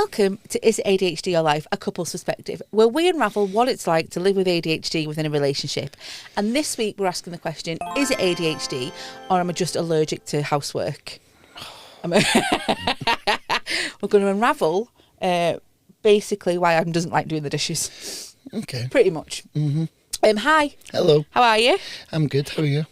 Welcome to Is ADHD Your Life? A Couple's Perspective, where we unravel what it's like to live with ADHD within a relationship. And this week we're asking the question, is it ADHD or am I just allergic to housework? We're going to unravel basically why Adam doesn't like doing the dishes. Okay. Pretty much. Mm-hmm. Hi. Hello. How are you? I'm good. How are you?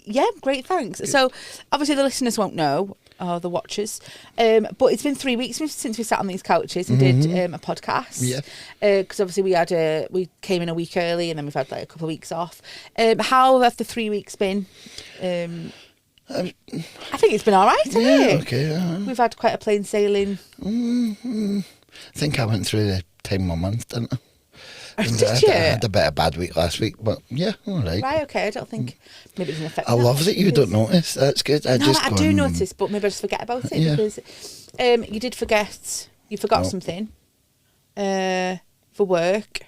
Yeah, great, thanks. Good. So, obviously the listeners won't know, or the watchers, but it's been 3 weeks since we sat on these couches and did a podcast. Yeah. Because obviously we came in a week early and then we've had like a couple of weeks off. How have the 3 weeks been? I think it's been all right, hasn't it? Okay. We've had quite a plain sailing. I think I went through the time of month, didn't I? Did you? I had a bit of a bad week last week, but yeah, all right. Right, okay. I don't think maybe it doesn't affect. I love that you don't notice. That's good. I do notice, but maybe I just forget about it because you did forget. You forgot something for work.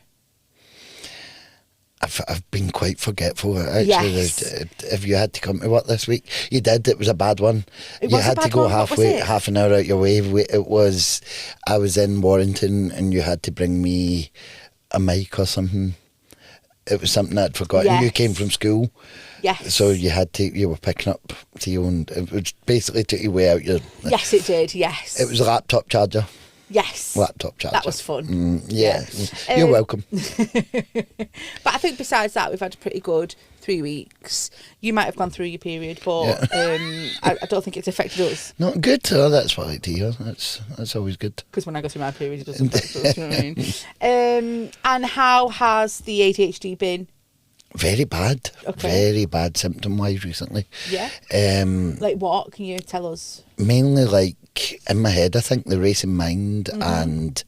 I've been quite forgetful. Actually, Yes. If you had to come to work this week, you did. It was a bad one. You had to go half an hour out your way. I was in Warrington, and you had to bring me a mic or something. It was something I'd forgotten. Yes. You came from school. Yes. So you were picking up to your own. It was basically took you way out your. Yes, it did. Yes. It was a laptop charger. Yes. Laptop charger. That was fun. Yeah. You're welcome. But I think besides that, we've had a pretty good 3 weeks. You might have gone through your period, but I don't think it's affected us. Not good. Oh, that's what I like to hear. That's always good. Because when I go through my period, it doesn't affect us. You know what I mean? And how has the ADHD been? Very bad. Okay. Very bad symptom-wise recently. Yeah. Like what? Can you tell us? Mainly like in my head, I think the racing mind and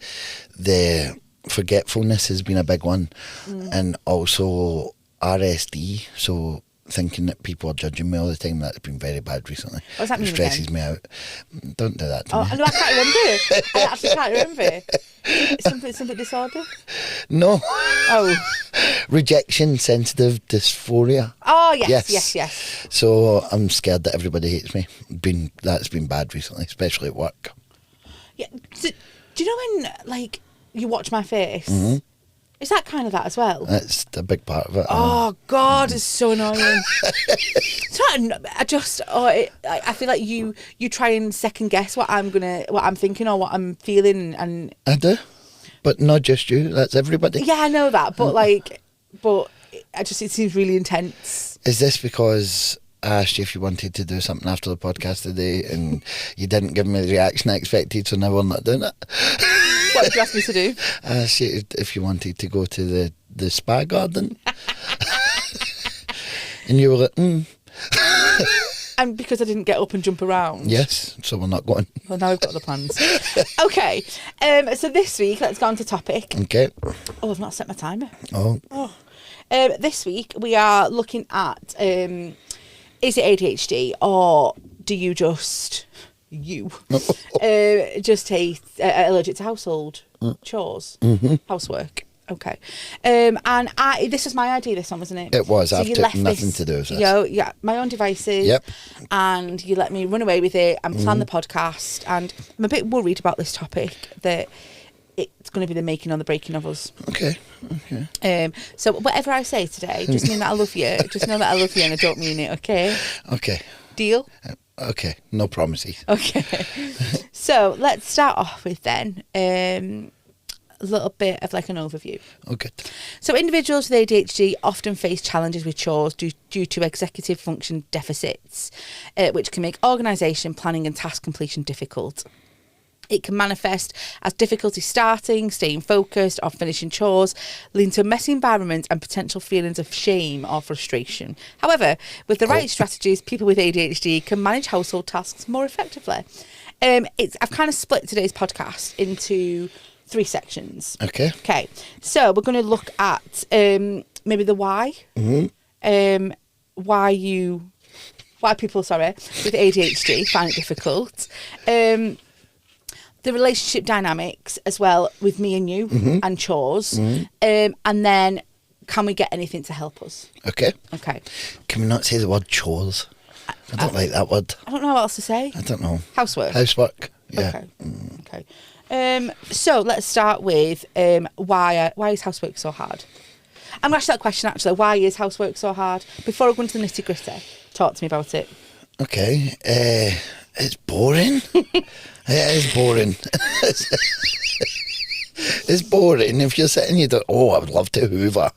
the forgetfulness has been a big one. And also RSD, so thinking that people are judging me all the time, that's been very bad recently. What does that mean? It stresses me out. Don't do that to me. No, I can't remember. I actually can't remember. Something disorder? No. Oh. Rejection Sensitive Dysphoria. Oh, yes. So I'm scared that everybody hates me. That's been bad recently, especially at work. Yeah. Do you know when, like, you watch my face? Is that kind of that as well? That's a big part of it. Oh God, it's so annoying. I feel like you try and second guess what I'm thinking or what I'm feeling, and I do, but not just you. That's everybody. Yeah, I know that, but it seems really intense. Is this because I asked you if you wanted to do something after the podcast today, and you didn't give me the reaction I expected, so now we're not doing it? What did you ask me to do? I asked you if you wanted to go to the spa garden. And you were like, And because I didn't get up and jump around. Yes, so we're not going. Well, now we've got the plans. Okay, so this week, let's go on to topic. Okay. Oh, I've not set my timer. Oh. This week, we are looking at, is it ADHD or do you just... just hate allergic to household chores, housework. Okay, and this was my idea. This one, wasn't it? It was. So I've took nothing to do with this. My own devices. Yep. And you let me run away with it and plan the podcast. And I'm a bit worried about this topic that it's going to be the making or the breaking of us. Okay. So whatever I say today, just mean that I love you. Just know that I love you and I don't mean it. Okay. Okay. Deal. Okay, no promises. Okay. So let's start off with then a little bit of like an overview. Okay. So individuals with ADHD often face challenges with chores due to executive function deficits, which can make organisation, planning and task completion difficult. It can manifest as difficulty starting, staying focused or finishing chores, leading to a messy environment and potential feelings of shame or frustration. However, with the right strategies, people with ADHD can manage household tasks more effectively. I've kind of split today's podcast into 3 sections. Okay. Okay. So we're going to look at maybe the why. Why people, with ADHD find it difficult. The relationship dynamics as well with me and you and chores. And then can we get anything to help us? Okay. Okay. Can we not say the word chores? I don't like that word. I don't know what else to say. I don't know. Housework. Housework. Yeah. Okay. So let's start with why is housework so hard? I'm going to ask that question actually. Why is housework so hard? Before I go into the nitty gritty, talk to me about it. Okay, it's boring. It is boring. It's boring. If you're sitting, you go, oh, I would love to hoover.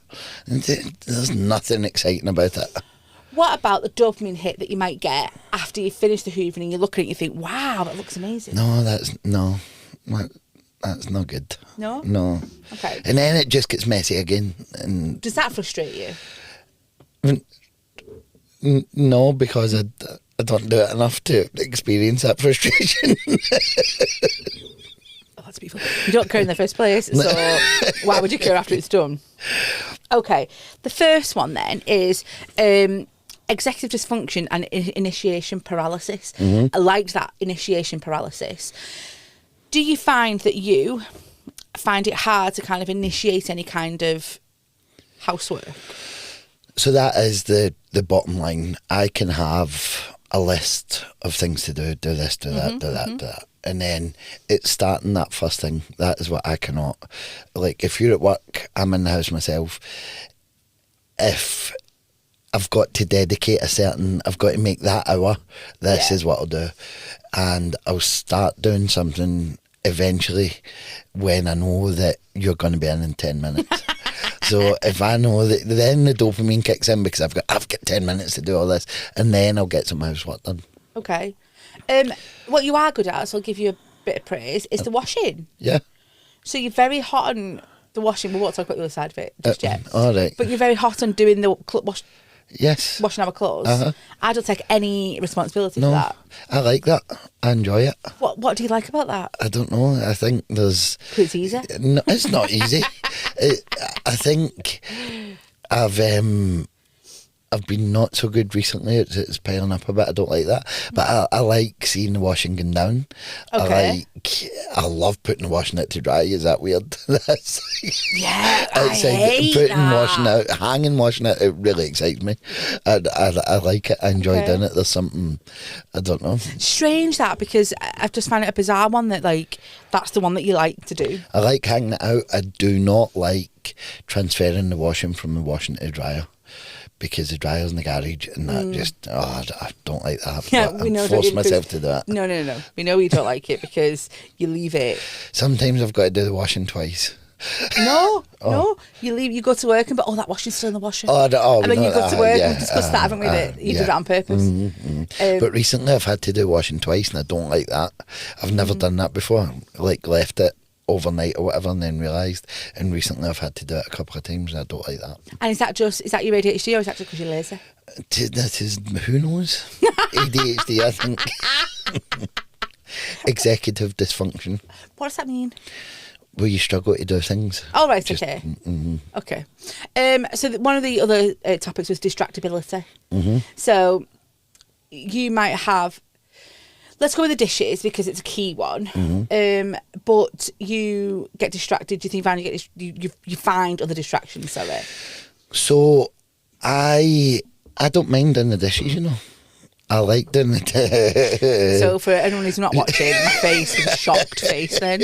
And there's nothing exciting about it. What about the dopamine hit that you might get after you finish the hoovering and you look at it and you think, wow, that looks amazing? No, that's not good. No? No. Okay. And then it just gets messy again. And Does that frustrate you? no, because I don't do it enough to experience that frustration. Oh, that's beautiful. You don't care in the first place, so why would you care after it's done? Okay. The first one then is executive dysfunction and initiation paralysis. I liked that, initiation paralysis. Do you find that you find it hard to kind of initiate any kind of housework? So that is the bottom line. I can have a list of things to do this, do that, do that, do that. And then it's starting that first thing. That is what I cannot. Like, if you're at work, I'm in the house myself. If I've got to dedicate I've got to make that hour, this is what I'll do. And I'll start doing something eventually when I know that you're going to be in 10 minutes. So if I know that, then the dopamine kicks in because I've got 10 minutes to do all this, and then I'll get some housework done. Okay. What you are good at, so I'll give you a bit of praise, is the washing. Yeah. So you're very hot on the washing. We won't talk about the other side of it just yet. All right. But you're very hot on doing the Yes. washing our clothes. I don't take any responsibility for that. I like that. I enjoy it. What do you like about that? I don't know. I think there's... It's easy. No, it's not easy. I think I've been not so good recently. It's piling up a bit. I don't like that. But I like seeing the washing going down. Okay. I love putting the washing out to dry. Is that weird? Yeah, I hate putting that. washing out, hanging washing out, it really excites me. I like it. I enjoy doing it. There's something, I don't know. Strange that, because I've just found it a bizarre one that, like, that's the one that you like to do. I like hanging it out. I do not like transferring the washing from the washing to the dryer. Because the dryer's in the garage, and that just, I don't like that. Yeah, but we know. I force myself to do that. No. We know you don't like it because you leave it. Sometimes I've got to do the washing twice. No. You go to work and that washing's still in the washer. And then you go to work, we've discussed that, haven't we? That you did that on purpose. But recently I've had to do washing twice, and I don't like that. I've never done that before. Like, left it overnight or whatever and then realised, and recently I've had to do it a couple of times, and I don't like that. And is that your ADHD, or is that just because you're lazy? That is, who knows? ADHD, I think. Executive dysfunction. What does that mean? Well, you struggle to do things. Oh, right, okay. Okay. So one of the other topics was distractibility. So you might have... Let's go with the dishes because it's a key one. But you get distracted. Do you think you find other distractions? Sorry. So I don't mind doing the dishes, you know. I like doing the So for anyone who's not watching, my face is a shocked face then.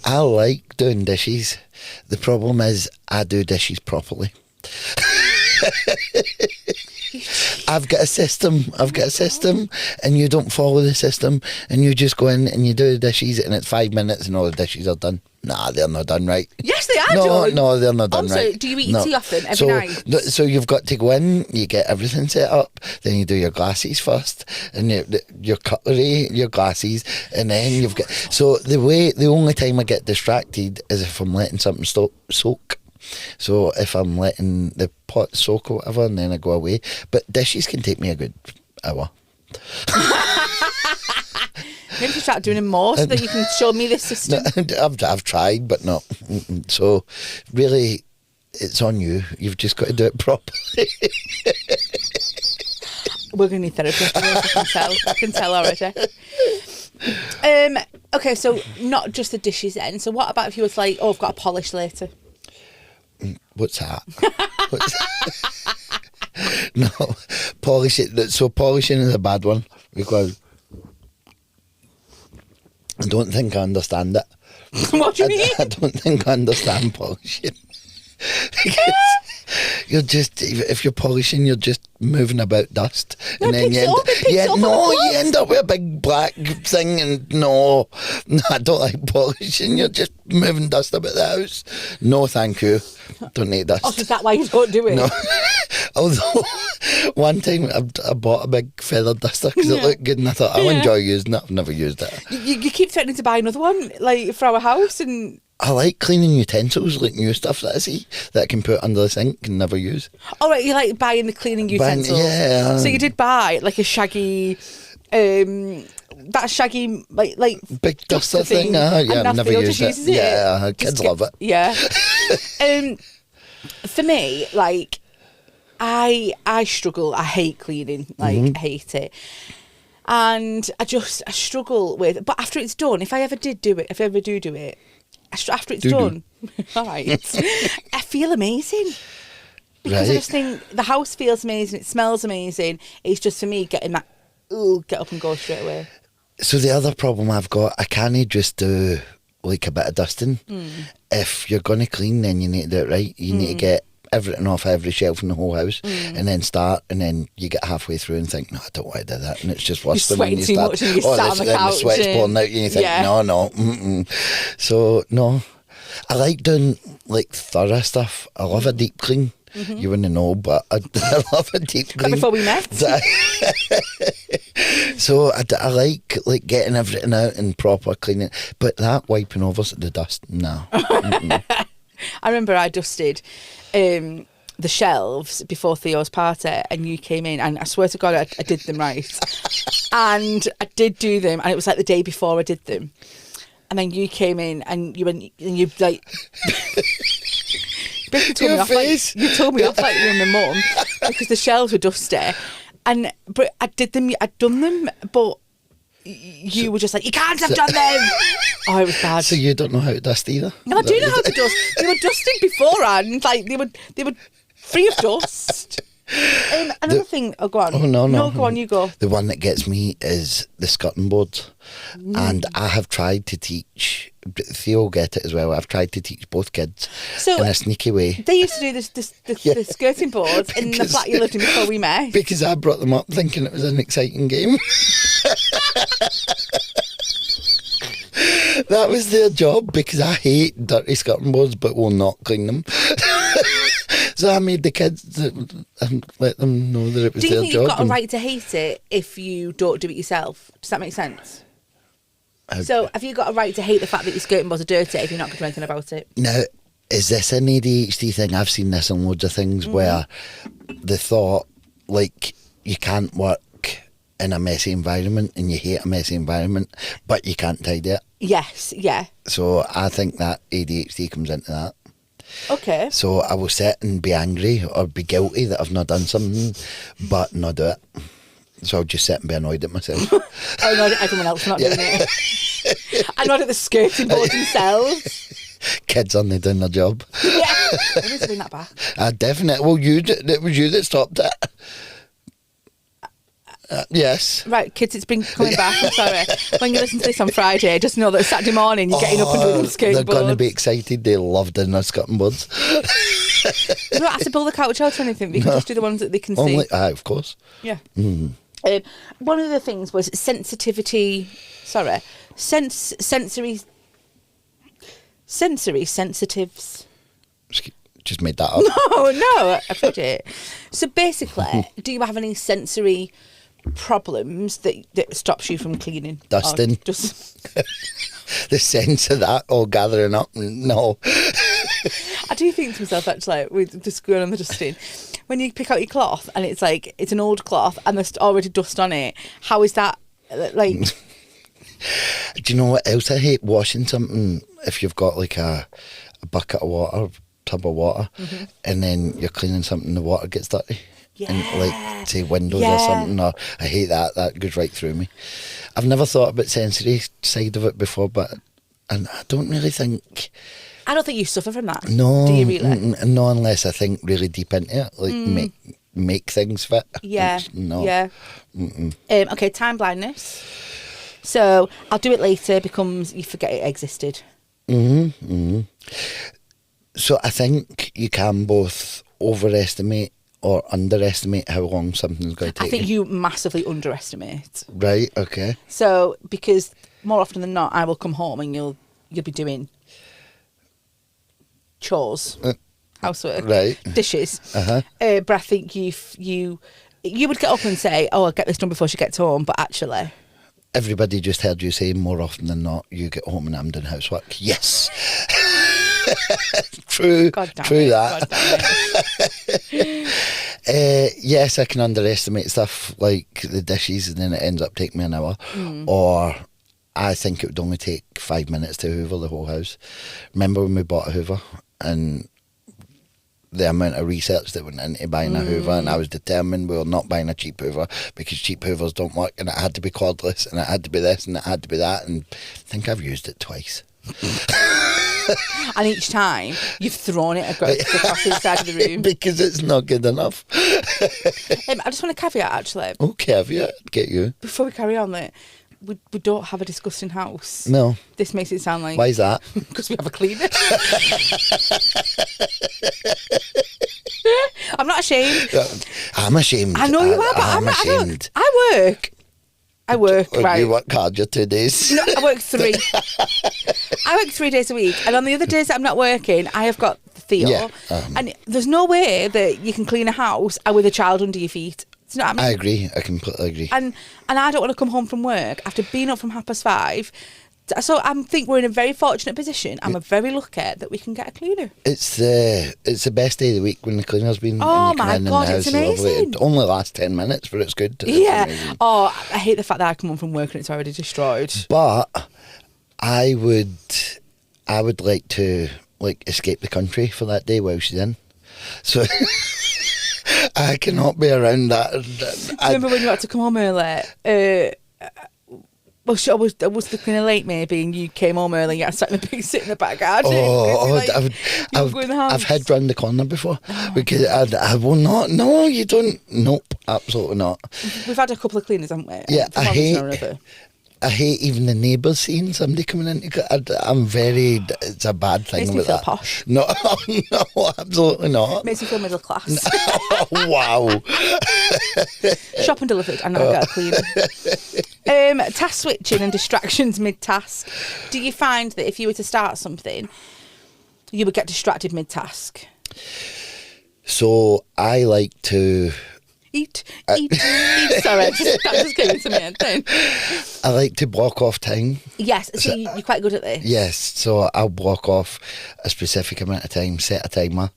I like doing dishes. The problem is I do dishes properly. I've got a system, and you don't follow the system, and you just go in and you do the dishes, and it's 5 minutes and all the dishes are done. Nah, they're not done right. Yes, they are done. No, they're not done right. Do you eat tea often, every night? So you've got to go in, you get everything set up, then you do your glasses first, and your cutlery, your glasses, and then you've got... So the only time I get distracted is if I'm letting something soak. So if I'm letting the pot soak or whatever, and then I go away. But dishes can take me a good hour. Maybe you start doing them more so that you can show me this system. I've tried, but no. So really, it's on you. You've just got to do it properly. We're going to need therapy after this, I can tell already. Okay, so not just the dishes then. So what about if you was like, I've got to polish later? What's that? No, polish it. So polishing is a bad one because I don't think I understand it. What do you mean? I don't think I understand polishing. Because you're just, if you're polishing, you're just moving about dust. No, and then you end up with a big black thing, and no, I don't like polishing. You're just moving dust about the house. No, thank you. Don't need dust. Oh, is that why you don't do it? No. Although, one time I bought a big feather duster because it looked good, and I thought, I'll enjoy using it. I've never used it. You keep threatening to buy another one, like, for our house, and... I like cleaning utensils, like new stuff that I see that I can put under the sink and never use. Oh, right, you like buying the cleaning utensils. Yeah. So you did buy like a shaggy, that shaggy like big duster thing. Yeah, I've never used it. Yeah, kids love it. Yeah. For me, like, I struggle. I hate cleaning. Like, I hate it. And I struggle with. But after it's done, if I ever do do it. After it's done, all right, I feel amazing. Because I just think the house feels amazing, it smells amazing. It's just for me getting that, get up and go straight away. So the other problem I've got, I can't just do like a bit of dusting. If you're going to clean, then you need to do it right. You need to get everything off every shelf in the whole house and then start, and then you get halfway through and think, no, I don't want to do that, and it's just worse than when you start. Much and you sat on the couch, the sweat's pouring out and you think, no. So no, I like doing like thorough stuff. I love a deep clean. You wouldn't know, but I love a deep clean. Before we met. So I like getting everything out and proper cleaning, but that wiping over the dust, no. I remember I dusted the shelves before Theo's party, and you came in, and I swear to God I did them right. And I did do them, and it was like the day before I did them. And then you came in and you went, and you like basically told me off, like, you told me off like you were my mum because the shelves were dusty. But I'd done them, but you were just like, you can't have done them. Oh, it was bad. So you don't know how to dust either? No, I do know how to dust. They were dusting beforehand, like they were free of dust. Another thing. Oh, go on. Oh no. Go on. You go. The one that gets me is the skirting boards, and I have tried to teach. Theo will get it as well. I've tried to teach both kids in a sneaky way. They used to do the skirting boards in the flat you lived in before we met. Because I brought them up thinking it was an exciting game. That was their job, because I hate dirty skirting boards but will not clean them. So I made the kids and let them know that it was their job. Do you think you've got a right to hate it if you don't do it yourself? Does that make sense? So have you got a right to hate the fact that your skirting boards are dirty if you're not going to do anything about it? Now, is this an ADHD thing? I've seen this in loads of things where the thought, like, you can't work in a messy environment and you hate a messy environment, but you can't tidy it. Yes, yeah. So I think that ADHD comes into that. Okay. So I will sit and be angry or be guilty that I've not done something, but not do it. So I'll just sit and be annoyed at myself. I annoyed at everyone else for not doing it. I annoyed at the skirting boards themselves. Kids only doing their job. Yeah. I need to bring that back. Definitely. Well, it was you that stopped it. Yes. Right, kids, it's been coming back. I'm sorry. When you listen to this on Friday, just know that Saturday morning you're getting up and doing skirting boards. They're going to be excited. They love doing their skirting boards. You don't have to pull the couch out or anything. You can just do the ones that they can see. Of course. Yeah. One of the things was sensitivity. Sorry, sensory sensitives. Just made that up. No, I've heard it. So basically, do you have any sensory problems that stops you from cleaning? Dusting. Just the sense of that all gathering up. No. I do think to myself, actually, with just going on the dusting, when you pick out your cloth and it's like it's an old cloth and there's already dust on it, how is that like? Do you know what else I hate? Washing something if you've got like a bucket of water, tub of water, and then you're cleaning something, the water gets dirty. Yeah. And like, say, windows or something. Or I hate that. That goes right through me. I've never thought about sensory side of it before, and I don't really think. I don't think you suffer from that. No. Do you really? No, unless I think really deep into it, like make things fit. Yeah. No. Yeah. Okay, time blindness. So I'll do it later becomes you forget it existed. So I think you can both overestimate or underestimate how long something's going to take. I think you massively underestimate. Right, okay. So because more often than not, I will come home and you'll be doing chores, housework, right, dishes. But I think you would get up and say, "Oh, I'll get this done before she gets home," but actually, everybody just heard you say more often than not, you get home and I'm doing housework. Yes. True. God damn true it, that. God damn it. Yes, I can underestimate stuff like the dishes and then it ends up taking me an hour. Or I think it would only take 5 minutes to hoover the whole house. Remember when we bought a hoover and the amount of research that went into buying a hoover, and I was determined we were not buying a cheap hoover because cheap hoovers don't work, and it had to be cordless and it had to be this and it had to be that, and I think I've used it twice. And each time you've thrown it across the side of the room because it's not good enough. I just want a caveat actually. Oh, caveat, get you. Before we carry on, that we don't have a disgusting house. No. This makes it sound like... Why is that? Because we have a cleaner. I'm not ashamed. I'm ashamed. I know you are, but I'm ashamed. I work, right. You work hard, you're 2 days. No, I work 3. I work 3 days a week. And on the other days that I'm not working, I have got Theo. Yeah, and there's no way that you can clean a house with a child under your feet. It's not happening. I agree. I completely agree. And I don't want to come home from work after being up from 5:30. So I think we're in a very fortunate position. I'm very lucky that we can get a cleaner. It's the best day of the week when the cleaner's been. Oh and you come my in God, and the it's house is lovely. amazing. It only lasts 10 minutes, but it's good. Yeah. Amazing. Oh, I hate the fact that I come home from work and it's already destroyed. But I would like to escape the country for that day while she's in. So I cannot be around that. Remember when you had to come home early? Well, I was looking late maybe, and you came home early. You had to sat in the big sit in the back garden. I've head round the corner before because I will not. No, you don't. Nope, absolutely not. We've had a couple of cleaners, haven't we? Yeah, I hate even the neighbours seeing somebody coming in. I'm very. It's a bad thing. Makes with me feel that. posh. No, no, absolutely not. Makes me feel middle class. Oh, wow. Shopping delivered, and now I got a cleaner. Task switching and distractions mid-task. Do you find that if you were to start something, you would get distracted mid-task? So I like to eat. Sorry, that just came into my head. I like to block off time. Yes, so you're quite good at this. Yes, so I'll block off a specific amount of time, set a timer,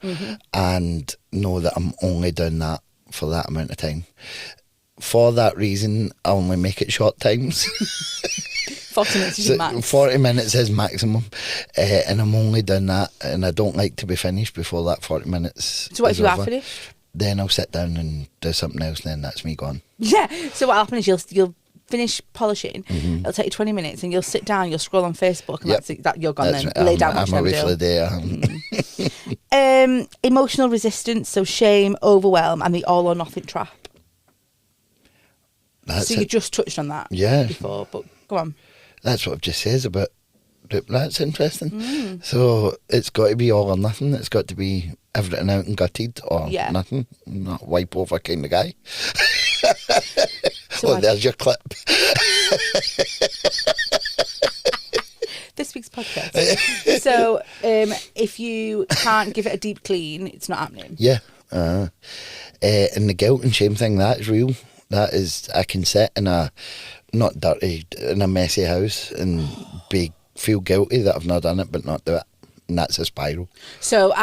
and know that I'm only doing that for that amount of time. For that reason, I only make it short times. 40 minutes is max. 40 minutes is maximum, and I'm only doing that, and I don't like to be finished before that 40 minutes. So what if you over. are finished? Then I'll sit down and do something else, and then that's me gone. Yeah, so what happens is you'll finish polishing, it'll take you 20 minutes, and you'll sit down, you'll scroll on Facebook, and that's you're gone then. Lay down, I'm away for the day. Emotional resistance, so shame, overwhelm, and the all or nothing trap. You just touched on that before, but go on. That's what I've just said about. That's interesting. So it's got to be all or nothing. It's got to be everything out and gutted or nothing. I'm not a wipe over kind of guy. So there's your clip. This week's podcast. So if you can't give it a deep clean, it's not happening. Yeah. And the guilt and shame thing, that is real. That is, I can sit in a not dirty, in a messy house and feel guilty that I've not done it, but not do it. And that's a spiral. So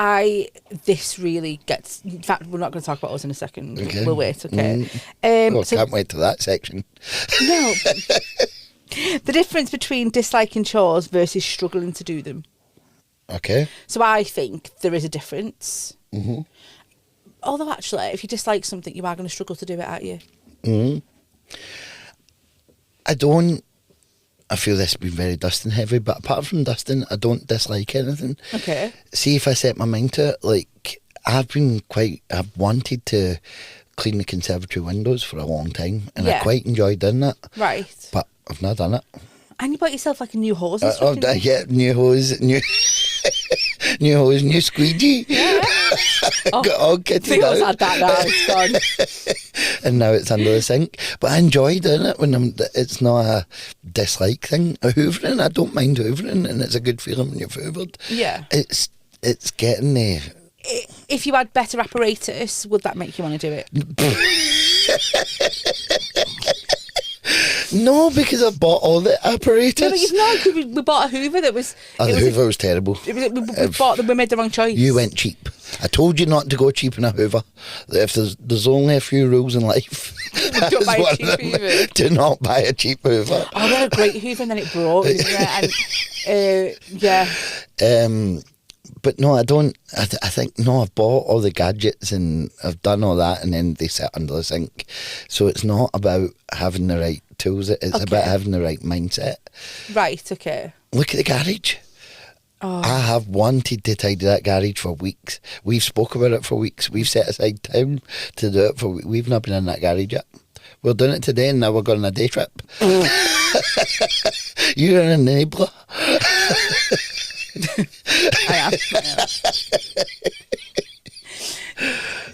this really gets, in fact, we're not going to talk about us in a second. Okay. We'll wait, okay? Can't wait to that section. No. The difference between disliking chores versus struggling to do them. Okay. So I think there is a difference. Although actually, if you dislike something, you are going to struggle to do it, aren't you? I feel this has been very dusting heavy, but apart from dusting, I don't dislike anything. Okay. See, if I set my mind to it, I've wanted to clean the conservatory windows for a long time, and I quite enjoy doing that. Right. But I've not done it. And you bought yourself like a new hose and stuff, didn't you? Yeah, new hose, new hose, new squeegee. Yeah. Got all kitted Theo's out. had that now, it's gone. And now it's under the sink. But I enjoy doing it when it's not a dislike thing. Hoovering, I don't mind hoovering, and it's a good feeling when you've hoovered. Yeah. It's getting there. If you had better apparatus, would that make you want to do it? No, because I bought all the apparatus. No, but you've not, because we bought a Hoover that was... The Hoover was terrible. We made the wrong choice. You went cheap. I told you not to go cheap in a Hoover. If there's only a few rules in life. Don't buy a cheap Hoover. Do not buy a cheap Hoover. Oh, we had a great Hoover and then it broke, didn't it? And, yeah. But no, I don't. I think, no, I've bought all the gadgets and I've done all that, and then they sit under the sink. So it's not about having the right tools, it's about having the right mindset. Right, okay. Look at the garage. Oh. I have wanted to tidy that garage for weeks. We've spoke about it for weeks. We've set aside time to do it for weeks. We've not been in that garage yet. We're doing it today and now we're going on a day trip. You're an enabler. I am.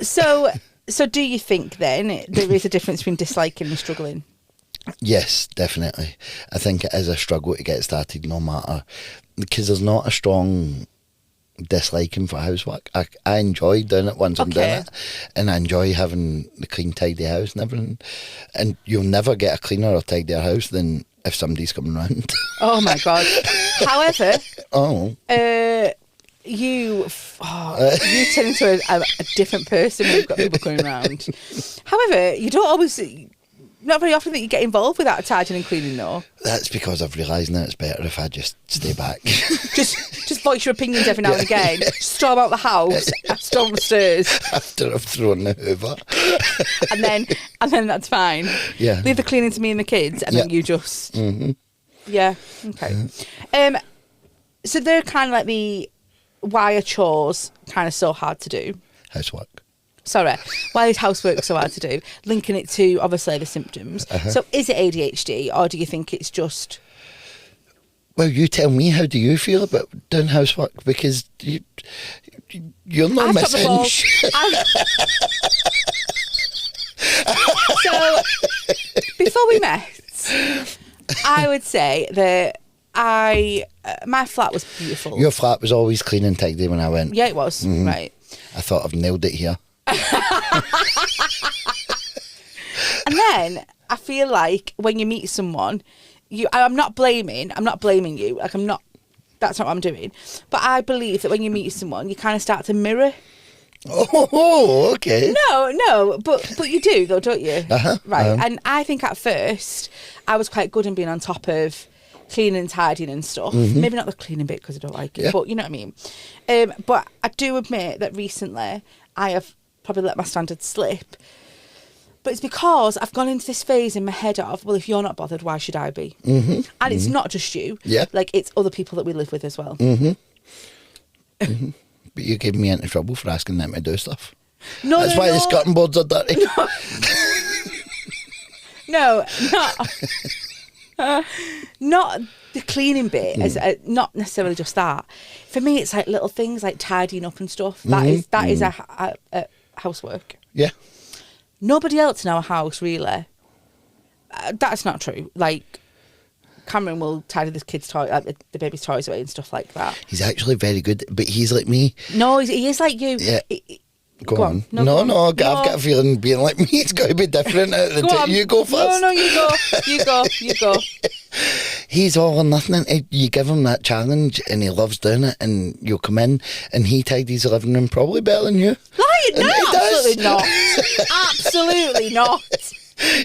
So do you think then there is a difference between disliking and struggling? Yes, definitely. I think it is a struggle to get started, no matter, because there's not a strong disliking for housework. I enjoy doing it once I'm doing it, and I enjoy having the clean, tidy house and everything. And you'll never get a cleaner or tidier house than if somebody's coming round. Oh my God. However, you turn into a different person when you've got people coming around. However, you don't always, not very often that you get involved with that tidying and cleaning though. That's because I've realised now it's better if I just stay back. just voice your opinions every now and again. Storm out the house, storm the stairs. After I've thrown the Hoover. and then that's fine. Yeah. Leave the cleaning to me and the kids, and then you just... Mm-hmm. Yeah, okay. So they're kind of like the... Why are chores kind of so hard to do? Housework. Sorry. Why is housework so hard to do? Linking it to, obviously, the symptoms. So is it ADHD, or do you think it's just... Well, you tell me, how do you feel about doing housework? Because you're not missing shit. So, before we met, I would say that my flat was beautiful. Your flat was always clean and tidy when I went. Yeah, it was. Mm-hmm. Right. I thought I've nailed it here. And then I feel like when you meet someone, I'm not blaming you. Like, I'm not, that's not what I'm doing. But I believe that when you meet someone, you kind of start to mirror. Oh, okay. No, but you do though, don't you? Right. Uh-huh. And I think at first I was quite good in being on top of cleaning and tidying and stuff. Mm-hmm. Maybe not the cleaning bit because I don't like it, but you know what I mean. But I do admit that recently I have probably let my standards slip. But it's because I've gone into this phase in my head of, well, if you're not bothered, why should I be? Mm-hmm. And it's not just you. Yeah. Like, it's other people that we live with as well. Mm-hmm. Mm-hmm. But you gave me into trouble for asking them to do stuff. That's why the skirting boards are dirty. Not the cleaning bit, as not necessarily just that. For me, it's like little things like tidying up and stuff. That is a housework. Yeah. Nobody else in our house really. That's not true. Like, Cameron will tidy the kids' toys, the baby's toys away and stuff like that. He's actually very good, but he's like me. No, he is like you. Yeah. Go on. No, I've got a feeling being like me, it's got to be different. You go first. No, you go. He's all or nothing. You give him that challenge and he loves doing it, and you'll come in and he tidies the living room probably better than you. No, absolutely not. Absolutely not.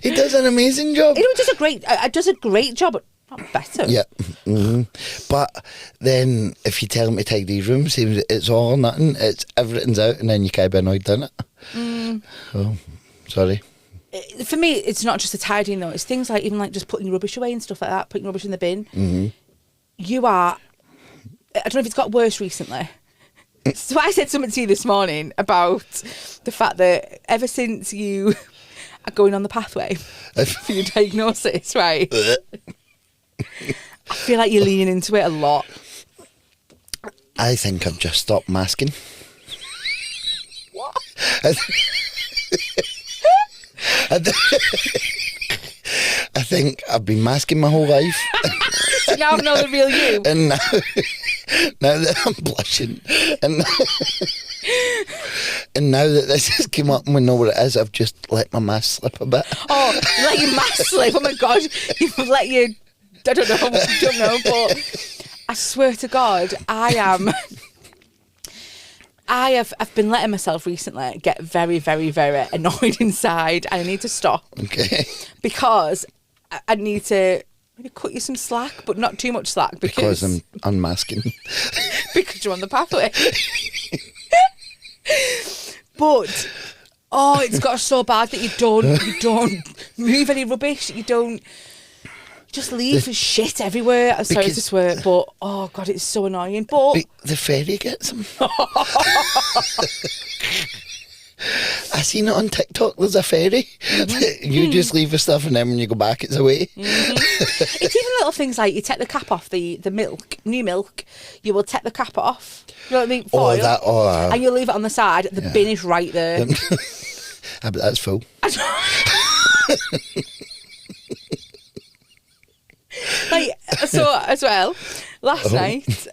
He does an amazing job. He does a great job, but not better. Yeah. Mm-hmm. But then if you tell him to tidy his room, it's all or nothing. It's everything's out, and then you can't be annoyed, doesn't it? Oh, sorry. For me, it's not just the tidying though. It's things like even like just putting your rubbish away and stuff like that, putting rubbish in the bin. Mm-hmm. You are... I don't know if it's got worse recently. So I said something to you this morning about the fact that ever since you... going on the pathway for your diagnosis, right? I feel like you're leaning into it a lot. I think I've just stopped masking. What? I think I've been masking my whole life. So now I know the real you. And now that I'm blushing, and now that this has come up and we know what it is, I've just let my mask slip a bit. Oh, you let your mask slip. Oh my God. You've let your... I don't know, but I swear to God, I've been letting myself recently get very, very, very annoyed inside, and I need to stop. Okay. Because I need to maybe cut you some slack, but not too much slack. Because I'm unmasking. Because you're on the pathway. But, it's got so bad that you don't move any rubbish, you don't... Just leave shit everywhere. I'm sorry to swear, but oh God, it's so annoying. But the fairy gets them. I seen it on TikTok. There's a fairy. You just leave the stuff, and then when you go back, it's away. It's even little things like you take the cap off the milk, new milk. You will take the cap off. You know what I mean? Foil, and you leave it on the side. The bin is right there. But that's full. Like, so as well, last night,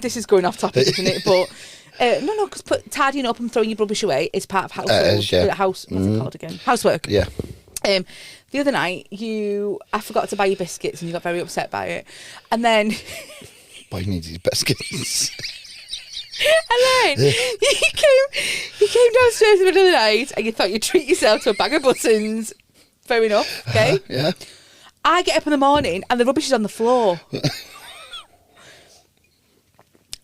this is going off topic, isn't it? But no, because tidying up and throwing your rubbish away is part of housework. What's it called again? Housework. Yeah. The other night, I forgot to buy you biscuits, and you got very upset by it, and then Boy needs his biscuits. And then you came downstairs in the middle of the night, and you thought you'd treat yourself to a bag of buttons. Fair enough, okay? Yeah. I get up in the morning and the rubbish is on the floor.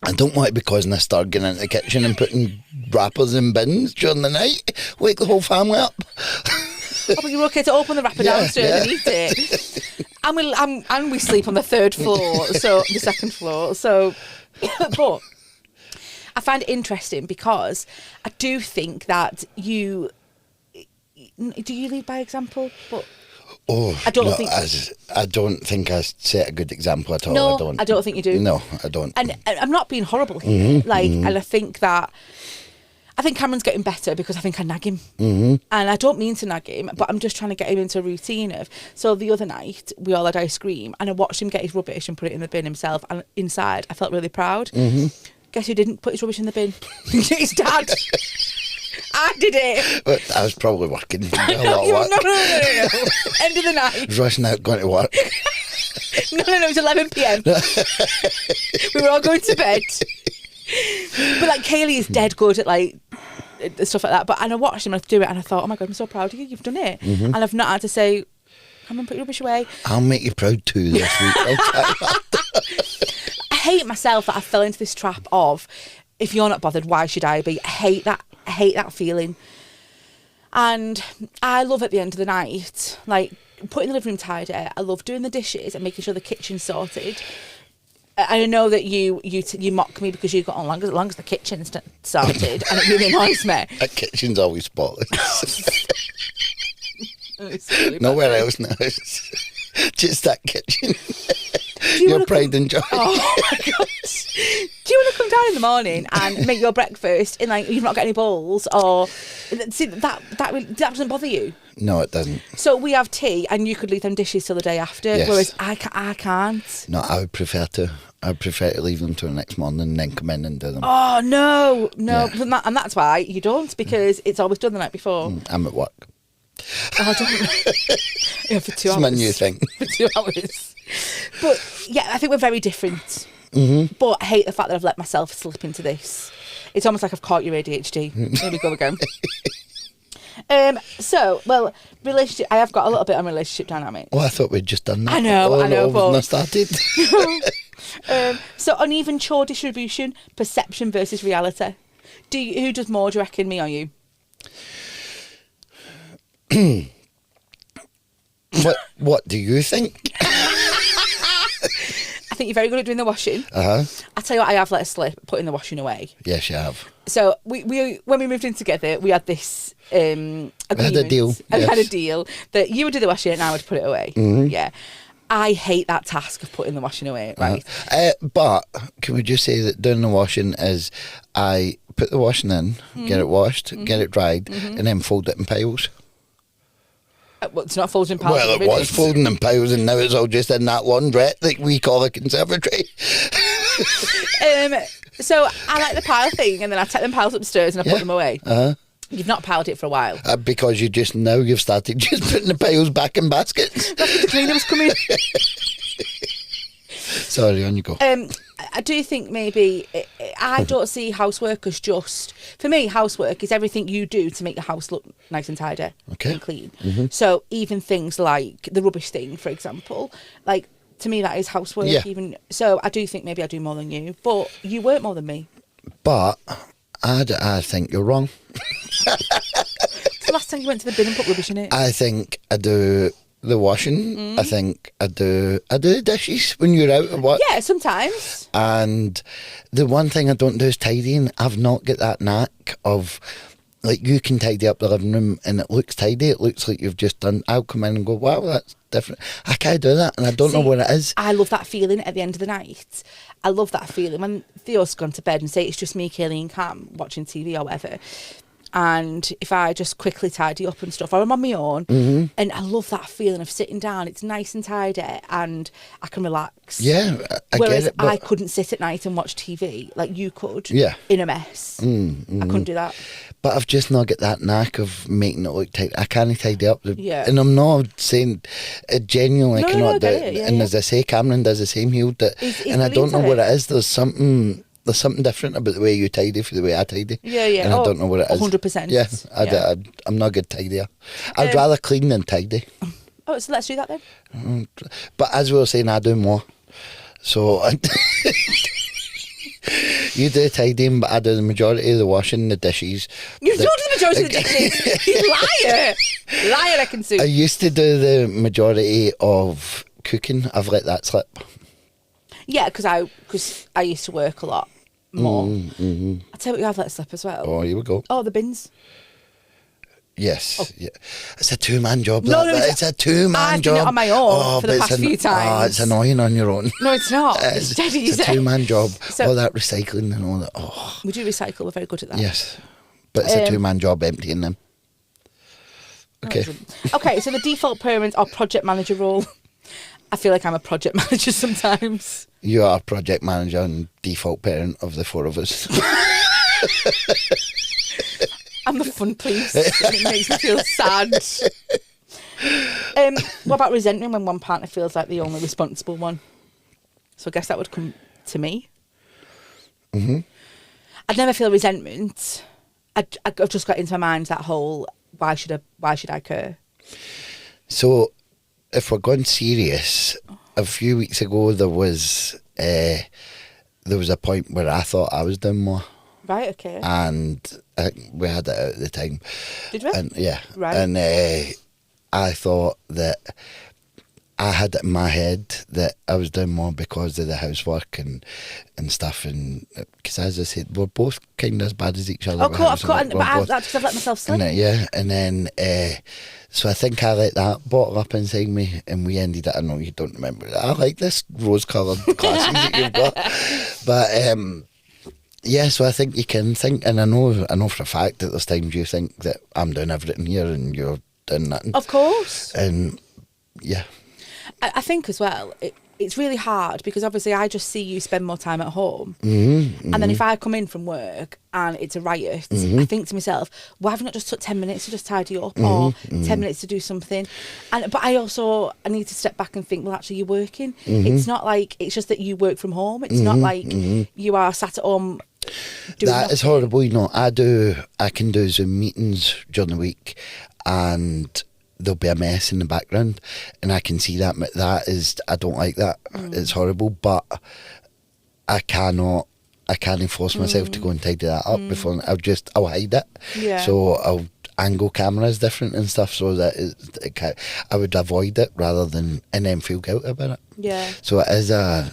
I don't want to be causing a stir getting into the kitchen and putting wrappers in bins during the night. Wake the whole family up. Oh, but you're okay to open the wrapper downstairs and eat it. And we sleep on the third floor, so the second floor. So, but I find it interesting because I do think that do you lead by example? But I don't think I set a good example at all. No, I don't think you do. No, I don't. And I'm not being horrible here. And I think Cameron's getting better because I think I nag him. And I don't mean to nag him, but I'm just trying to get him into a routine of... So the other night, we all had ice cream, and I watched him get his rubbish and put it in the bin himself, and inside, I felt really proud. Guess who didn't put his rubbish in the bin? His dad. I did it. But I was probably working. No. End of the night. Rushing out, going to work. No, it was 11 p.m. We were all going to bed. But like Kaylee is dead good at like stuff like that. And I watched him do it, and I thought, oh my God, I'm so proud of you. You've done it. And I've not had to say, come and put your rubbish away. I'll make you proud too this week. I hate myself that I fell into this trap of, if you're not bothered, why should I be? I hate that feeling. And I love at the end of the night, like putting the living room tidy. I love doing the dishes and making sure the kitchen's sorted. I know that you mock me because you got on as long as the kitchen's sorted, and it really annoys me. The kitchen's always spotless. Really nowhere else now. Just that kitchen. Your pride and joy. Oh my God. Do you want to come down in the morning and make your breakfast and like you've not got any bowls, or see that doesn't bother you? No, it doesn't. So we have tea and you could leave them dishes till the day after, yes. Whereas I can't. No, I would prefer to. I'd prefer to leave them till the next morning and then come in and do them. Oh no, yeah. And that's why you don't, because it's always done the night before. I'm at work. Oh, I don't. Yeah, for 2 hours. It's my new thing. For 2 hours. But yeah, I think we're very different. But I hate the fact that I've let myself slip into this. It's almost like I've caught your ADHD. Here we go again. Relationship. I have got a little bit on relationship dynamics. Oh, I thought we'd just done that. I know. But not started. So uneven chore distribution, perception versus reality. Who does more? Do you reckon, me or you? What do you think? I think you're very good at doing the washing. Uh-huh. I tell you what, I have let it slip, putting the washing away. Yes, you have. So we when we moved in together, we had this agreement. We had a deal. And we had a Yes. deal that you would do the washing and I would put it away. Mm-hmm. Yeah. I hate that task of putting the washing away, right? But can we just say that doing the washing is I put the washing in, get it washed, get it dried, and then fold it in piles. Well, it's not folding piles. Well, it was folding in piles, and now it's all just in that laundrette that we call a conservatory. So I like the pile thing, and then I take them piles upstairs and I put them away. You've not piled it for a while. Because you've started just putting the piles back in baskets. That's what the cleaner was coming. Sorry, on you go. I do think maybe I don't see housework as just, for me, housework is everything you do to make your house look nice and tidy and clean. So even things like the rubbish thing, for example, like to me that is housework. Yeah. Even so, I do think maybe I do more than you, but you work more than me. But I think you're wrong. It's the last time you went to the bin and put rubbish in it. I think I do the washing. I think I do the dishes when you're out at work. Yeah, sometimes. And the one thing I don't do is tidying. I've not got that knack of, like, you can tidy up the living room and it looks tidy. It looks like you've just done. I'll come in and go, wow, that's different. I can't do that, and I don't know what it is. I love that feeling at the end of the night. I love that feeling when Theo's gone to bed and say it's just me, Kaylee and Cam watching TV or whatever. And if I just quickly tidy up and stuff, or I'm on my own, and I love that feeling of sitting down, it's nice and tidy and I can relax. Yeah, I Whereas get it. But I couldn't sit at night and watch TV like you could in a mess. I couldn't do that. But I've just not got that knack of making it look tight. I can't tidy up. Yeah. And I'm not saying it genuinely No, cannot do I it. get it. Yeah, and yeah. as I say, Cameron does the same. He'll do He's and I don't brilliant know at what it. it is. There's something different about the way you tidy for the way I tidy. Yeah, yeah. And I don't know what it is. 100%. Yeah, Yeah. I'm not a good tidier. I'd rather clean than tidy. Oh, so let's do that then. But as we were saying, I do more. So you do tidying, but I do the majority of the washing, the dishes. You don't do the majority of the dishes. You liar. Liar, I can sue. I used to do the majority of cooking. I've let that slip. Yeah, because I used to work a lot more. I tell you what, you have let slip as well. Oh, here we go. Oh, the bins. Yes. Yeah. It's a two-man job. No, it's a two-man I've job. done it on my own for the but past it's few Oh, times. it's annoying on your own. No, it's not. It's dead easy. It's a two-man job. So- all that recycling and all that. Oh, We do recycle. We're very good at that. yes. But it's a two-man job emptying them. Okay. Okay, so the default parent or project manager role. I feel like I'm a project manager sometimes. You are project manager and default parent of the four of us. I'm the fun police, and it makes me feel sad. What about resentment when one partner feels like the only responsible one? So I guess that would come to me. I'd never feel resentment. I've just got into my mind that whole why should I care? So, if we're going serious, a few weeks ago there was a point where I thought I was doing more. Right, okay. And we had it out at the time. Did we? And yeah. Right. And I thought that I had it in my head that I was doing more because of the housework and stuff. And because, as I said, we're both kind of as bad as each other. Of with course, housework. but that's because I've let myself slip. Yeah. And then, so I think I let that bottle up inside me and we ended it. I know you don't remember that. I like this rose-coloured glasses that you've got. But, yeah, so I think you can think, and I know for a fact that there's times you think that I'm doing everything here and you're doing nothing. Of course. And yeah. I think as well, it's really hard because obviously I just see you spend more time at home. Mm-hmm, And then if I come in from work and it's a riot, I think to myself, why have I not just took 10 minutes to just tidy up or 10 minutes to do something? But I need to step back and think, well, actually, you're working. It's not like, it's just that you work from home. It's not like you are sat at home doing That nothing. is horrible, you know. I can do Zoom meetings during the week and there'll be a mess in the background and I can see that. I don't like that. It's horrible, but I can't force myself to go and tidy that up before I'll hide it. Yeah. So angle cameras different and stuff, so that I would avoid it rather than and then feel guilty about it. Yeah. So it's a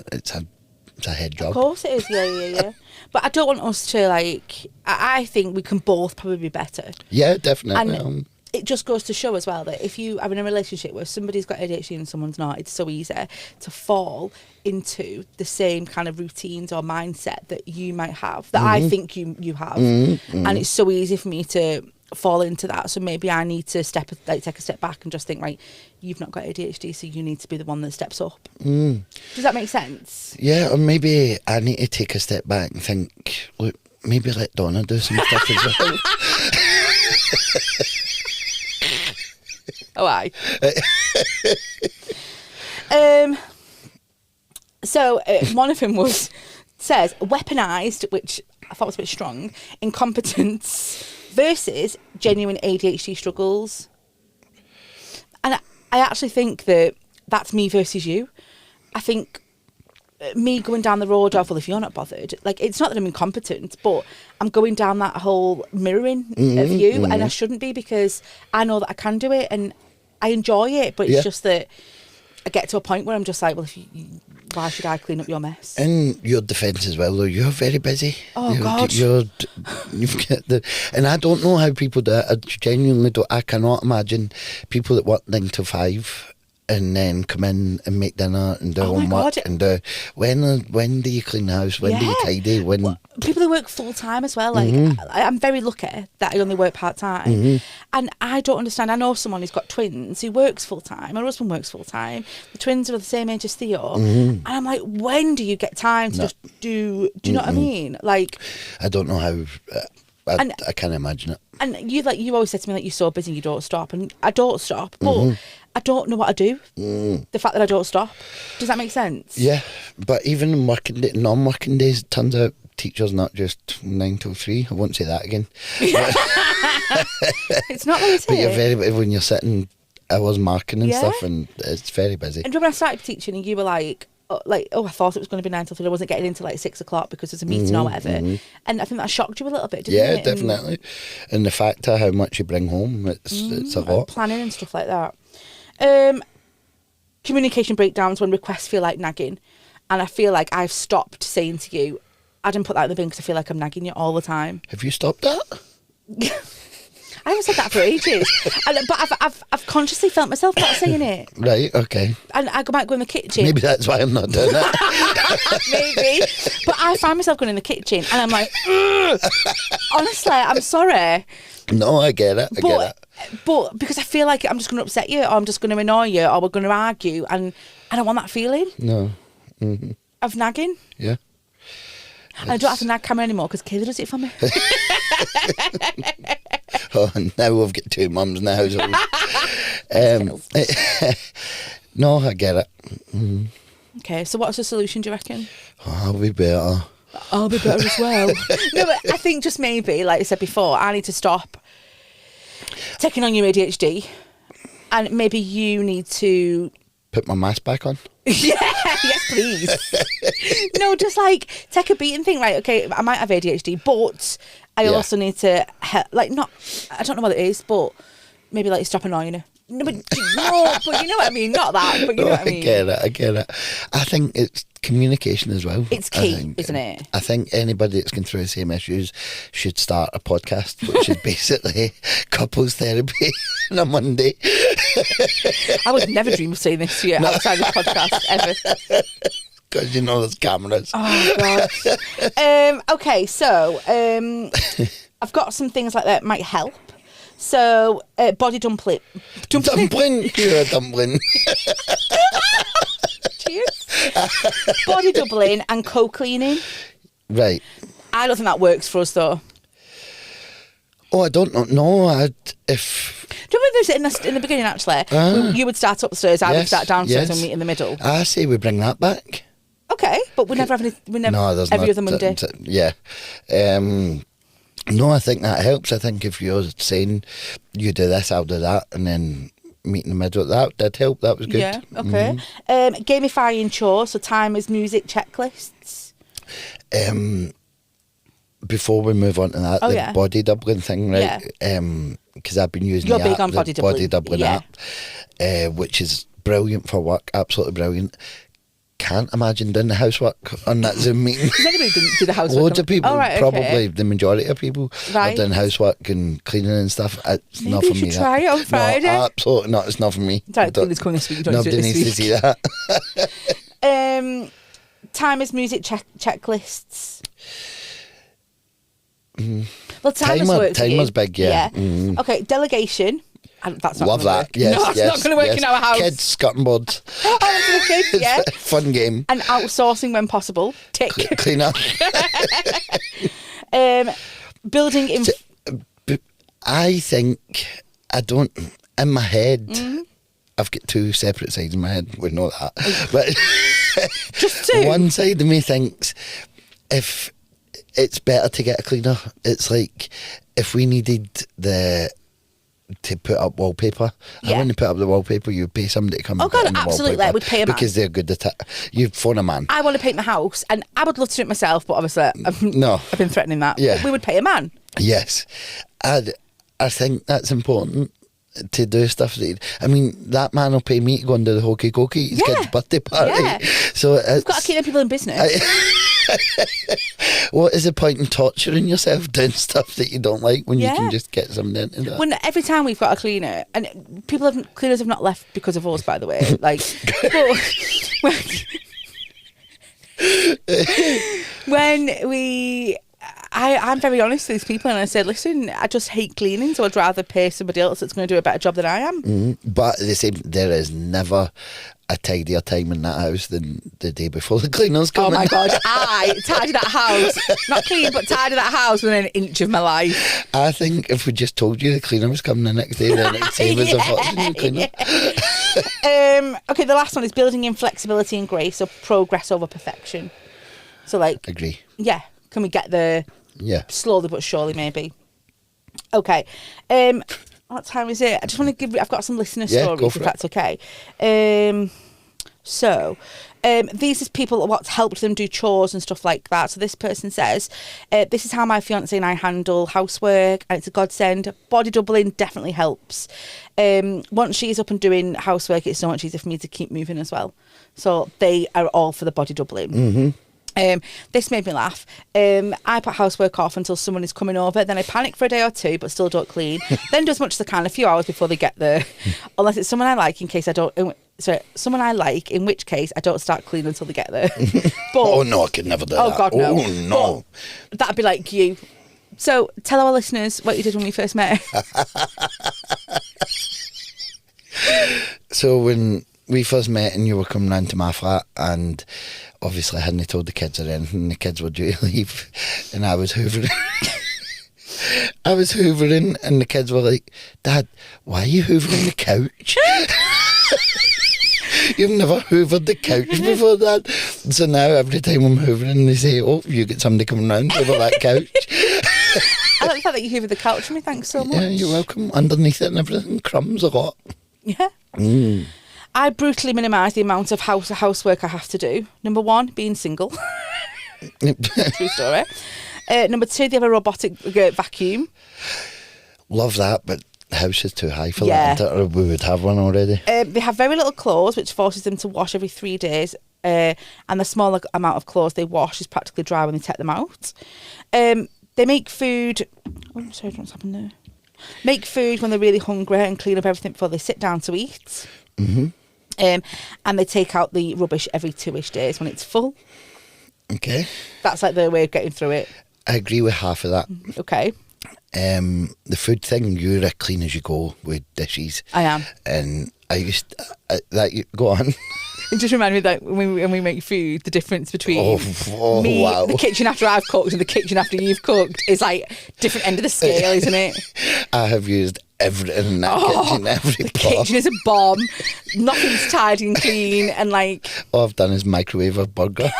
head job. Of course it is, yeah. But I don't want us to, like, I think we can both probably be better. Yeah, definitely. And it just goes to show as well that if you are in a relationship where somebody's got ADHD and someone's not, it's so easy to fall into the same kind of routines or mindset that you might have, that I think you have. And it's so easy for me to fall into that. So maybe I need to take a step back and just think, right, you've not got ADHD, so you need to be the one that steps up. Does that make sense? Yeah, or maybe I need to take a step back and think, look, maybe let Donna do some stuff as well. Oh, aye. So one of them says weaponized, which I thought was a bit strong, incompetence versus genuine ADHD struggles. And I actually think that that's me versus you. I think me going down the road of, well, if you're not bothered, like, it's not that I'm incompetent, but I'm going down that whole mirroring of you, and I shouldn't be, because I know that I can do it and I enjoy it, but it's just that I get to a point where I'm just like, well, why should I clean up your mess? In your defence as well, though, you're very busy. Oh, God. You've got and I don't know how people do it. I genuinely don't. I cannot imagine people that work 9 to 5 and then come in and make dinner and do homework and do when do you clean the house, when do you tidy, when people who work full time as well, like I'm very lucky that I only work part time, and I don't understand. I know someone who's got twins who works full time. Her husband works full time. The twins are the same age as Theo, and I'm like, when do you get time to just do you know what I mean? Like, I don't know how. I can't imagine it. And you always said to me, like, you're so busy you don't stop, and I don't stop, but I don't know what I do. The fact that I don't stop. Does that make sense? Yeah, but even in non-working days, it turns out teachers not just 9 till 3. I won't say that again. It's not like but you're very, when you're sitting hours marking and stuff, and it's very busy. And when I started teaching, and you were like, I thought it was going to be 9 till 3. I wasn't getting into like 6 o'clock because there's a meeting or whatever. And I think that shocked you a little bit, didn't it? Yeah, definitely. And the fact of how much you bring home, it's a lot. Planning and stuff like that. Communication breakdowns when requests feel like nagging. And I feel like I've stopped saying to you, I didn't put that in the bin because I feel like I'm nagging you all the time. Have you stopped that? I haven't said that for ages, but I've consciously felt myself not saying it. Right, okay. And I might go in the kitchen. Maybe that's why I'm not doing that. Maybe. But I find myself going in the kitchen and I'm like, honestly, I'm sorry. No, I get it. I get it. But because I feel like I'm just going to upset you, or I'm just going to annoy you, or we're going to argue, and I don't want that feeling. No. Of nagging. Yeah. And I don't have to nag Cameron anymore because Kayla does it for me. Oh, now we've got 2 mums in the household. No, I get it. Okay, so what's the solution, do you reckon? Oh, I'll be better. I'll be better as well. No, but I think just maybe, like I said before, I need to stop taking on your ADHD, and maybe you need to put my mask back on. Yeah, yes please. No, just like take a beat and think, right, okay, I might have ADHD, but I also need to I don't know what it is, but maybe like stop annoying her. No, but you know what I mean. Not that, but you know what I mean. I get it. I think it's communication as well. It's key, isn't it? I think anybody that's going through the same issues should start a podcast, which is basically couples therapy on a Monday. I would never dream of saying this to you outside the podcast ever. Because you know there's cameras. Oh God. Okay, so I've got some things like that might help. So, body dumpling. Dumpling? You're a dumpling. Cheers. Body doubling and co-cleaning. Right. I don't think that works for us, though. Oh, I don't know. No, Do you remember this in the beginning, actually? You would start upstairs, I would start downstairs and meet in the middle. I say we bring that back. Okay, but we never have any... every other Monday. Yeah. No, I think that helps. I think if you're saying you do this, I'll do that, and then meet in the middle, that did help. That was good. Yeah, okay. Gamifying chores, so timers, music, checklists. Before we move on to that, the body doubling thing, right? Yeah. because I've been using You're the big app, on the body doubling. body doubling Yeah. app, which is brilliant for work, absolutely brilliant. Can't imagine doing the housework on that Zoom meeting. Does anybody do the housework? Loads of people, Oh, right, okay. probably the majority of people, Right. are doing housework and cleaning and stuff. It's Maybe not you for should me. try it on Friday. No, absolutely not. It's not for me. It's like cleaners coming this week. You don't Nobody do it needs this to week. see that. Timers, music checklists. Well, timers Timer- work for you. timer's big, yeah. Mm. Okay, delegation. That's not Love gonna that. Work. Yes, no, it's yes, not going to work yes. in our house. Kids, skirting boards. Oh, for the kids, yeah. Fun game. And outsourcing when possible. Tick. Clean up. Building in. I think in my head, I've got two separate sides in my head. We know that. But Just two. one side of me thinks if it's better to get a cleaner, it's like if we needed to put up wallpaper. Yeah. And when you put up the wallpaper, you pay somebody to come and Oh, put God, in the absolutely. wallpaper. I would pay a man. Because they're good at it. You phone a man. I want to paint my house, and I would love to do it myself, but obviously I've been threatening that. Yeah. But we would pay a man. Yes. I think that's important to do stuff that man will pay me to go and do the hokey cokey his Yeah. kid's birthday party. Yeah. So it's, We've got to keep them people in business. what is the point in torturing yourself doing stuff that you don't like when you Yeah. can just get something into that? When every time we've got a cleaner, and cleaners have not left because of us, by the way. Like, but when we. I'm very honest with these people, and I said, listen, I just hate cleaning, so I'd rather pay somebody else that's going to do a better job than I am. But at the same, there is never a tidier time in that house than the day before the cleaners come Oh in. my God, I tidy that house, not clean, but tidy that house within an inch of my life. I think if we just told you the cleaner was coming the next day, then it'd save us a fortune. Cleaner. Okay, the last one is building in flexibility and grace, so progress over perfection. So like, Agree. yeah, can we get there Yeah. slowly slowly but surely maybe? Okay. What time is it? I just want to I've got some listener Yeah, stories, go if for it. that's okay. These is people, what's helped them do chores and stuff like that. So this person says, this is how my fiance and I handle housework, and it's a godsend. Body doubling definitely helps. Once she's up and doing housework, it's so much easier for me to keep moving as well. So they are all for the body doubling. Mm-hmm. This made me laugh. I put housework off until someone is coming over. Then I panic for a day or two, but still don't clean. Then do as much as I can a few hours before they get there. Unless it's someone I like, in case I don't. Someone I like, in which case I don't start cleaning until they get there. But, Oh no, I could never do that. oh God, no. Oh no. But that'd be like you. So tell our listeners what you did when we first met. So when we first met and you were coming round to my flat, and obviously I hadn't told the kids or anything, the kids were due to leave, and I was hoovering. And the kids were like, Dad, why are you hoovering the couch? You've never hoovered the couch before, Dad. So now every time I'm hoovering, they say, oh, you get somebody coming round over that couch. I like the fact that you hoovered the couch for me. Thanks so much. Yeah, you're welcome. Underneath it and everything, crumbs a lot. Yeah. I brutally minimise the amount of housework I have to do. Number one, being single. True story. Number two, they have a robotic vacuum. Love that, but the house is too high for Yeah. that. Or we would have one already. They have very little clothes, which forces them to wash every 3 days. And the smaller amount of clothes they wash is practically dry when they take them out. They make food. Oh, sorry, what's happened there? Make food when they're really hungry and clean up everything before they sit down to eat. Mm-hmm. And they take out the rubbish every 2-ish days when it's full. Okay. That's like their way of getting through it. I agree with half of that. Okay. The food thing, you're a clean as you go with dishes. I am. And I used go on. It just reminded me that when we make food, the difference between me, wow. the kitchen after I've cooked and the kitchen after you've cooked is like different end of the scale, isn't it? I have used everything in that kitchen, every The pot. kitchen is a bomb. Nothing's tidy and clean, and like All I've done is microwave a burger.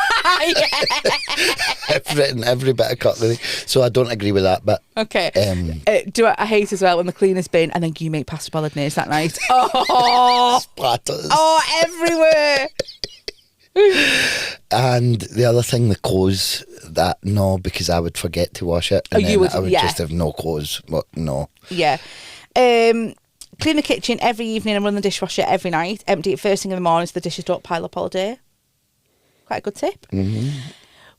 Everything, every bit of cutlery. So I don't agree with that, but okay. I hate as well when the cleaner's been and then you make pasta bolognese that night. Oh, splatters. oh, everywhere. And the other thing, the clothes, because I would forget to wash it, and Oh, then you would, I would yeah. just have no clothes. But no. Yeah. Clean the kitchen every evening and run the dishwasher every night. Empty it first thing in the morning so the dishes don't pile up all day. Quite a good tip.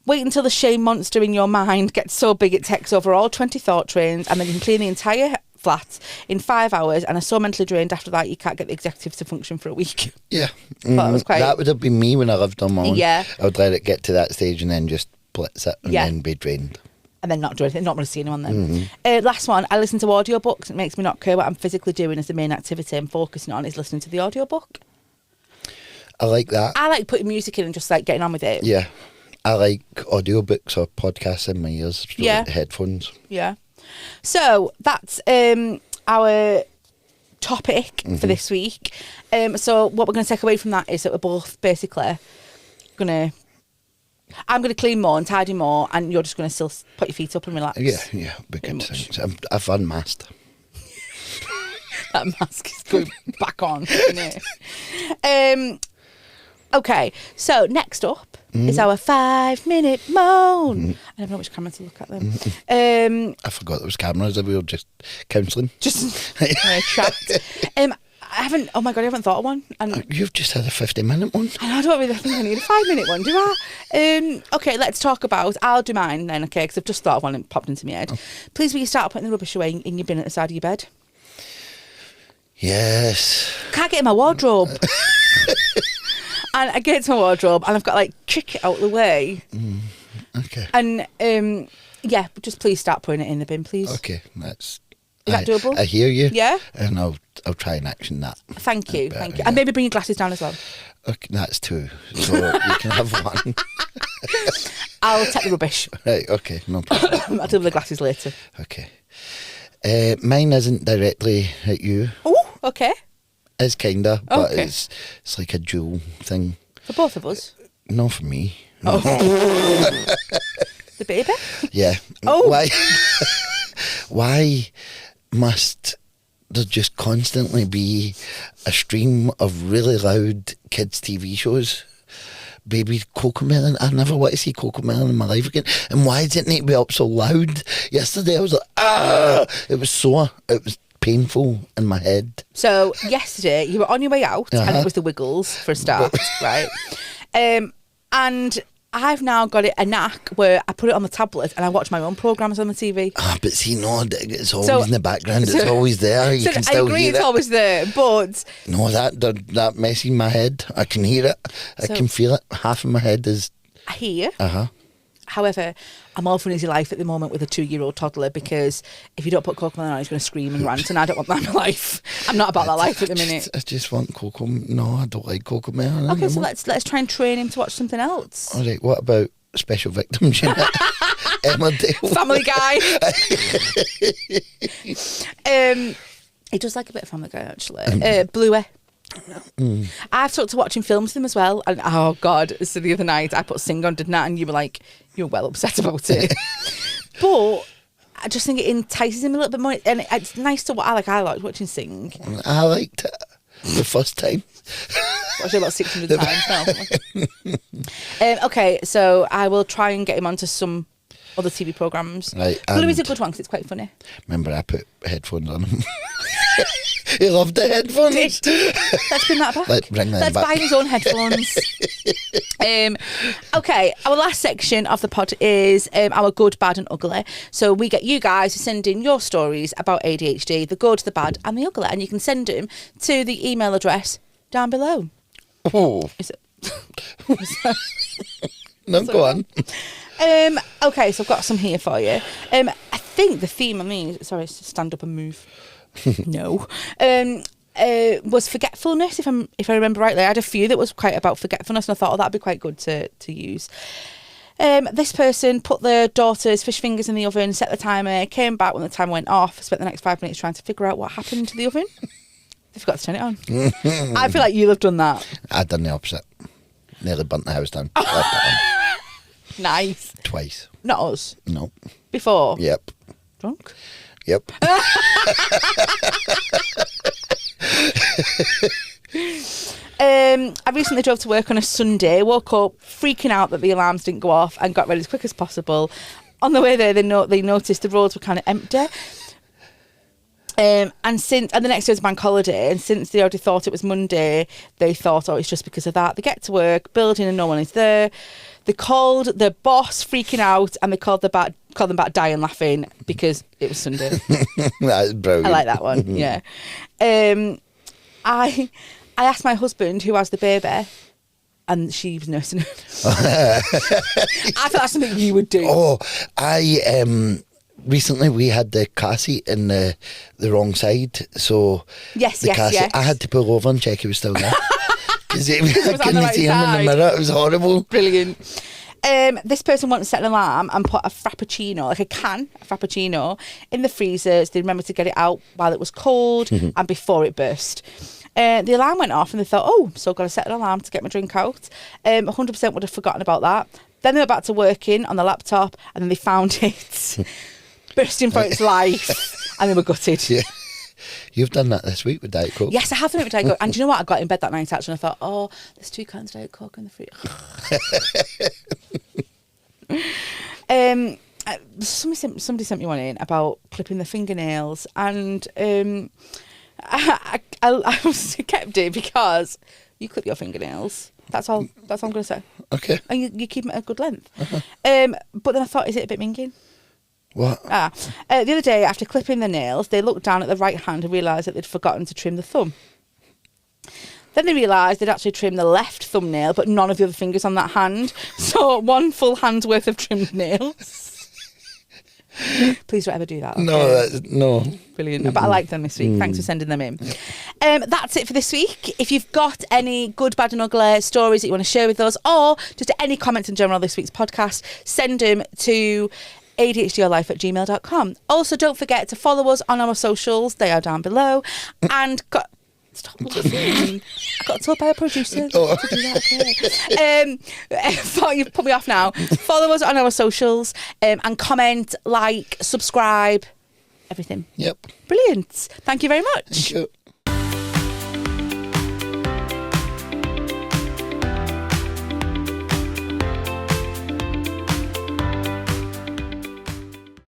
Wait until the shame monster in your mind gets so big it takes over all 20 thought trains, and then you can clean the entire flat in 5 hours and are so mentally drained after that you can't get the executives to function for a week. Yeah. That would have been me when I lived on my own. Yeah. I would let it get to that stage and then just blitz it and then be drained. And then not do anything, not want to see anyone then. Last one, I listen to audiobooks. It makes me not care what I'm physically doing as the main activity I'm focusing on is listening to the audiobook. I like that. I like putting music in and just like getting on with it. Yeah. I like audiobooks or podcasts in my ears. So like headphones. Yeah. So that's our topic for this week. So what we're going to take away from that is that we're both basically I'm going to clean more and tidy more, and you're just going to still put your feet up and relax. Yeah, big good things. I've unmasked. That mask is going back on, isn't it? Okay, so next up is our 5-minute moan. I don't know which camera to look at them. I forgot there was cameras. We were just counselling. Just chat. I haven't thought of one. And you've just had a 50-minute one. I don't really think I need a 5-minute one, do I? Okay, let's talk about, I'll do mine then, okay, because I've just thought of one and popped into my head. Please will you start putting the rubbish away in your bin at the side of your bed? Yes. Can't get in my wardrobe. And I get to my wardrobe and I've got like kick it out of the way. Okay. And just please start putting it in the bin, please. Okay, is that doable? I hear you. Yeah. And I'll try and action that. Thank you. Better, yeah. And maybe bring your glasses down as well. Okay, that's 2. So you can have one. I'll take the rubbish. Right, okay, no problem. I'll deal with the glasses later. Okay. Mine isn't directly at you. Oh, okay. It's kinda, but Okay. it's like a dual thing. For both of us? Not for me. Oh. The baby? Yeah. Oh. Why must there just constantly be a stream of really loud kids' TV shows? Baby Cocomelon. I never want to see Cocomelon in my life again. And why does it need to be up so loud? Yesterday I was like, It was painful in my head. So yesterday you were on your way out and it was the Wiggles for a start, right? And I've now got a knack where I put it on the tablet and I watch my own programmes on the TV. But see, no, it's always in the background. It's always there. You can still hear it. I agree, it's always there, but... No, that mess in my head, I can hear it. I can feel it. Half of my head is... I hear. Uh-huh. However, I'm all for an easy life at the moment with a 2-year-old toddler because if you don't put Cocomelon on, he's going to scream and rant, and I don't want that in my life. I'm not about that life at the minute. I just want Cocomelon. No, I don't like Cocomelon. Okay, so let's try and train him to watch something else. All right, what about Special Victims Unit? Emmerdale. Family Guy. He does like a bit of Family Guy, actually. Bluey. I've talked to watching films with them as well, and oh god, so the other night I put Sing on, didn't I? And you were like, you're well upset about it. But I just think it entices him a little bit more, and it's nice to watch. I like watching Sing. I liked it the first time. Watched it about 600 times now. Okay, so I will try and get him onto some other TV programmes. Right, Bluey's a good one because it's quite funny. Remember, I put headphones on him. He loved the headphones. Let's bring that back. Let's buy his own headphones. Okay, our last section of the pod is our good, bad and ugly. So we get you guys to send in your stories about ADHD, the good, the bad and the ugly, and you can send them to the email address down below. Oh. Is it? No, go on. Okay, so I've got some here for you. I think the theme of me, sorry, stand up and move. No. Was forgetfulness, if I remember rightly. I had a few that was quite about forgetfulness, and I thought, oh, that'd be quite good to use. This person put their daughter's fish fingers in the oven, set the timer, came back when the timer went off, spent the next 5 minutes trying to figure out what happened to the oven. They forgot to turn it on. I feel like you'll have done that. I've done the opposite. Nearly burnt the house down. Nice. Twice. Not us. No. Before? Yep. Drunk? Yep. I recently drove to work on a Sunday, woke up freaking out that the alarms didn't go off and got ready as quick as possible. On the way there, they noticed the roads were kind of empty. And the next day was bank holiday, and since they already thought it was Monday, they thought, oh, it's just because of that. They get to work, building, and no one is there. They called the boss, freaking out, and they called them back dying laughing because it was Sunday. That's brilliant. I like that one. Yeah. I asked my husband, who has the baby, and she was nursing him. I thought that's something you would do. Oh, recently we had the car seat in the wrong side, so yes. I had to pull over and check he was still there. Because I couldn't right see him in the mirror. It was horrible. Brilliant. This person wanted to set an alarm and put a frappuccino, like a frappuccino, in the freezer. So they remembered to get it out while it was cold and before it burst. The alarm went off and they thought, oh, so I've got to set an alarm to get my drink out. 100% would have forgotten about that. Then they were back to working on the laptop, and then they found it bursting for its life, and they were gutted. Yeah. You've done that this week with Diet Coke. Yes, I have done it with Diet Coke. And do you know what? I got in bed that night actually, and I thought, oh, there's 2 cans of Diet Coke in the fridge. Somebody sent me one in about clipping the fingernails, and I kept it because you clip your fingernails. That's all I'm going to say. Okay. And you keep them at a good length. But then I thought, is it a bit minging? What? The other day, after clipping the nails, they looked down at the right hand and realised that they'd forgotten to trim the thumb. Then they realised they'd actually trimmed the left thumbnail, but none of the other fingers on that hand. So 1 full hand's worth of trimmed nails. Please don't ever do that. Okay? No. Brilliant. But I like them this week. Thanks for sending them in. That's it for this week. If you've got any good, bad and ugly stories that you want to share with us, or just any comments in general on this week's podcast, send them to adhdyourlife@gmail.com. Also, don't forget to follow us on our socials. They are down below. And stop laughing. I got told by a producer to do that. Okay. You've put me off now. Follow us on our socials and comment, like, subscribe, everything. Yep. Brilliant. Thank you very much. Thank you.